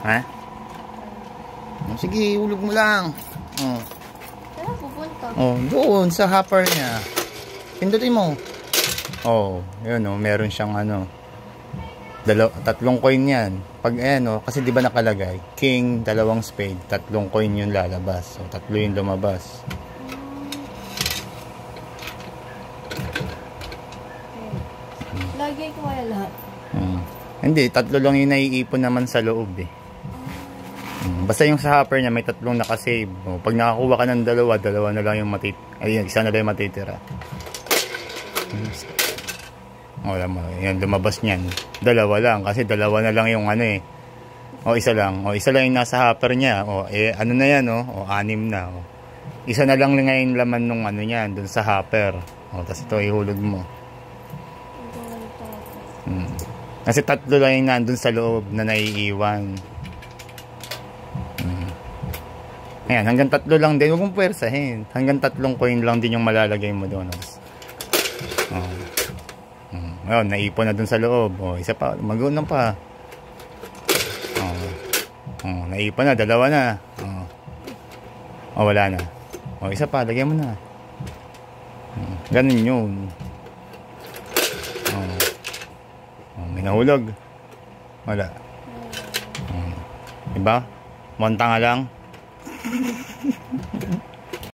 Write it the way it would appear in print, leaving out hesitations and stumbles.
Ha? Sige, ulog mo lang. Saan pupunta? Doon sa hopper niya. Pindutin mo. Yun meron siyang tatlong coin yan. Pag kasi di ba nakalagay, king, 2 spade, 3 coin yung lalabas. So, 3 yung lumabas. Lagay ko kaya lahat? Hindi, 3 lang yung naiipon naman sa loob eh. Basta yung sa hopper niya may 3 nakasave. Pag nakakuha ka ng 2 na lang yung isa na lang yung matitira. Wala mo. Yan, lumabas niyan. 2 lang. Kasi 2 na lang yung isa lang. Isa lang yung nasa hopper niya. Ano na yan, 6 na. Isa na lang ngayon laman nung niyan, dun sa hopper. Tapos ito, ihulog mo. Kasi 3 lang yung nandun sa loob na naiiwan. Ayan, hanggang 3 lang din. Huwag mong puwersahin. Hanggang 3 coin lang din yung malalagay mo doon. Ayun, naipon na dun sa loob. Isa pa, mag-unang pa. Naipon na, 2 na. Wala na. Isa pa, lagyan mo na. Ganun yun. May nahulog. Wala. Diba? Monta nga lang.